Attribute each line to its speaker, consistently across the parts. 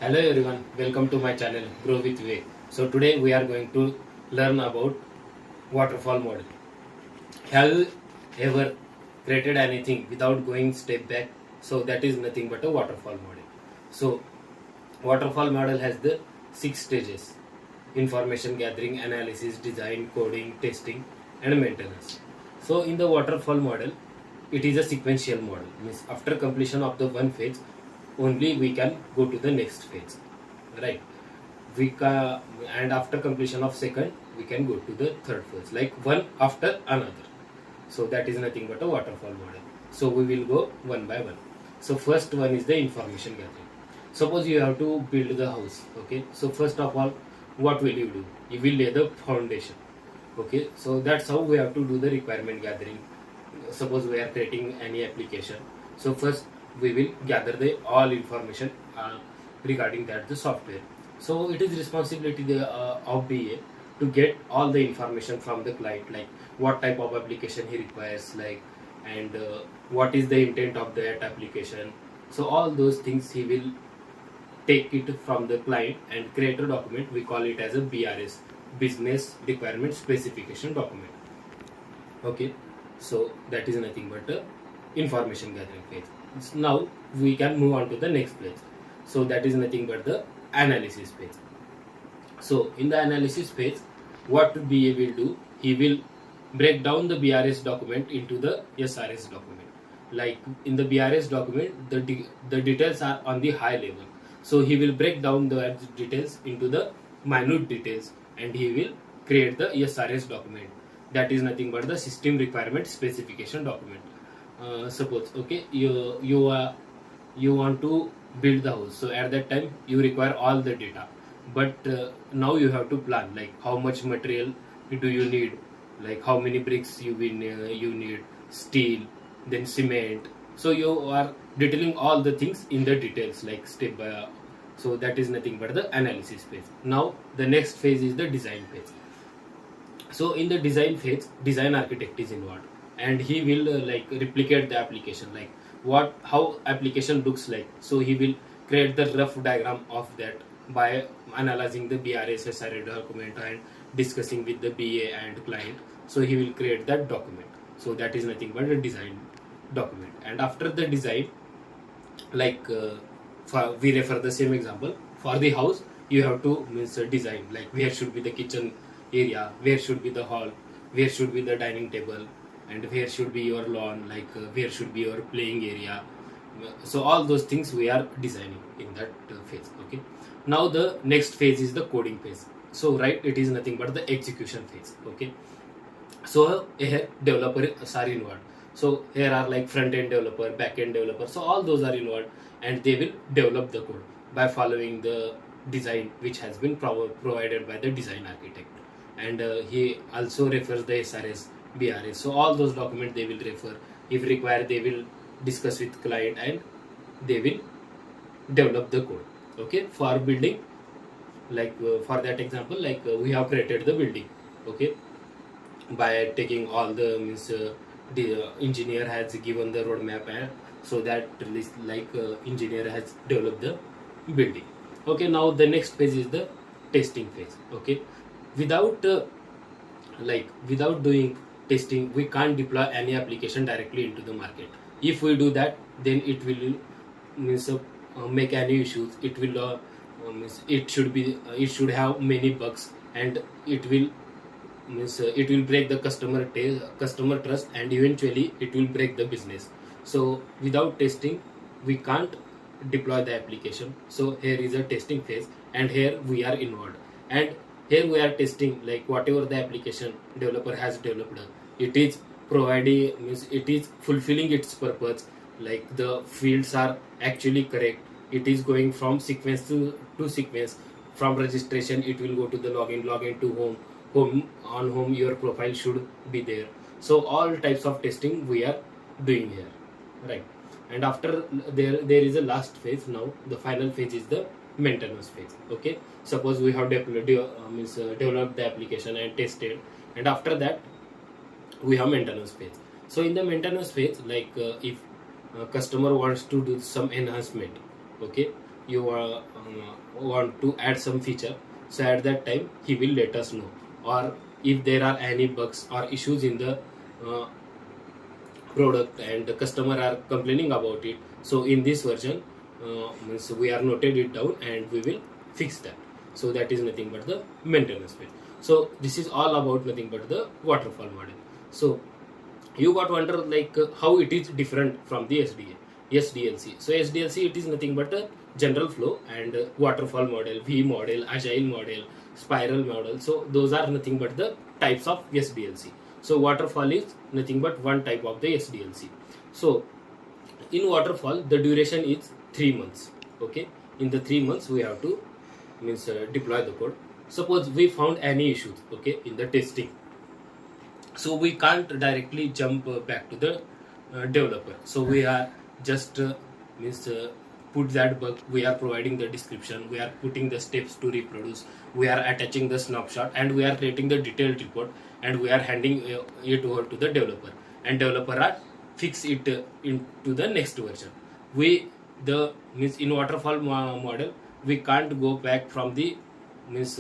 Speaker 1: Hello everyone, welcome to my channel Grow with Way. So today we are going to learn about waterfall model. Have you ever created anything without going step back? So that is nothing but a waterfall model. So waterfall model has the 6 stages: information gathering, analysis, design, coding, testing and maintenance. So in the waterfall model, it is a sequential model. Means after completion of the one phase, only we can go to the next phase, right? And after completion of second, we can go to the third phase, like one after another. So that is nothing but a waterfall model. So we will go one by one. So first one is the information gathering. Suppose you have to build the house, okay? So first of all, what will you do? You will lay the foundation, okay? So that's how we have to do the requirement gathering. Suppose we are creating any application, so first we will gather the all information regarding that the software. So it is responsibility of BA to get all the information from the client, like what type of application he requires, like, and what is the intent of that application. So all those things he will take it from the client and create a document. We call it as a BRS, business requirement specification document, okay? So that is nothing but a information gathering phase. Now we can move on to the next phase. So that is nothing but the analysis phase. So in the analysis phase, what BA will do, he will break down the BRS document into the SRS document. Like in the BRS document, the details are on the high level. So he will break down the details into the minute details and he will create the SRS document. That is nothing but the system requirement specification document. Suppose, okay, you want to build the house. So at that time you require all the data, but now you have to plan, like how much material do you need, like how many bricks you need, steel, then cement. So you are detailing all the things in the details, like step by. So that is nothing but the analysis phase. Now the next phase is the design phase. So in the design phase, design architect is involved and he will like replicate the application, like how application looks like. So he will create the rough diagram of that by analyzing the BRS SRA document and discussing with the BA and client. So he will create that document. So that is nothing but a design document. And after the design, like we refer the same example for the house, you have to design, like where should be the kitchen area, where should be the hall, where should be the dining table, and where should be your lawn, like where should be your playing area. So all those things we are designing in that phase, okay? Now the next phase is the coding phase. So right, it is nothing but the execution phase, okay? So here developers are involved. So here are like front end developer, back end developer. So all those are involved and they will develop the code by following the design which has been provided by the design architect. And he also refers the SRS, BRS. So all those documents they will refer. If required, they will discuss with client and they will develop the code, okay, for building. Like for that example, like we have created the building, okay, by taking all the the engineer has given the roadmap, and so that like engineer has developed the building, okay. Now the next phase is the testing phase, okay. Without without doing testing, we can't deploy any application directly into the market. If we do that, then it will make any issues. It will it should have many bugs, and it will it will break the customer trust, and eventually it will break the business. So without testing, we can't deploy the application. So here is a testing phase, and here we are involved, and here we are testing, like whatever the application developer has developed, it is providing, it is fulfilling its purpose, like the fields are actually correct, it is going from sequence to sequence. From registration it will go to the login to home your profile should be there. So all types of testing we are doing here, right? And after there is a last phase. Now the final phase is the maintenance phase, okay. Suppose we have developed the application and tested, and after that we have maintenance phase. So in the maintenance phase, like if customer wants to do some enhancement, okay, you want to add some feature, so at that time he will let us know. Or if there are any bugs or issues in the uh, product and the customer are complaining about it, so in this version means we are noted it down and we will fix that. So that is nothing but the maintenance phase. So this is all about nothing but the waterfall model. So you got wonder like how it is different from the SDLC. So SDLC, it is nothing but a general flow, and waterfall model, V model, agile model, spiral model. So those are nothing but the types of SDLC. So waterfall is nothing but one type of the SDLC. So in waterfall the duration is 3 months. Okay, in the 3 months we have to means deploy the code. Suppose we found any issues, okay, in the testing, so we can't directly jump back to the developer. So we are just means put that bug, we are providing the description, we are putting the steps to reproduce, we are attaching the snapshot, and we are creating the detailed report, and we are handing it over to the developer, and developer are fix it into the next version. We the means in waterfall model we can't go back from the means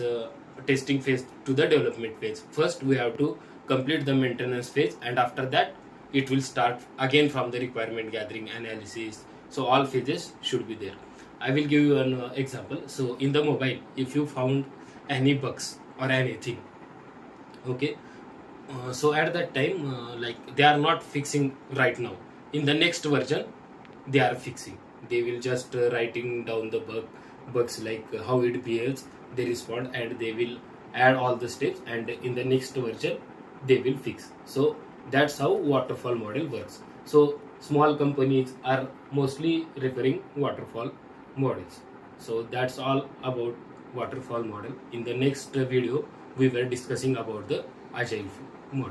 Speaker 1: testing phase to the development phase. First we have to complete the maintenance phase, and after that it will start again from the requirement gathering, analysis. So all phases should be there. I will give you an example. So in the mobile, if you found any bugs or anything, okay, so at that time like they are not fixing right now, in the next version they are fixing. They will just writing down the bugs like how it behaves, they respond, and they will add all the steps, and in the next version they will fix. So that's how waterfall model works. So small companies are mostly referring waterfall models. So that's all about waterfall model. In the next video we were discussing about the agile model.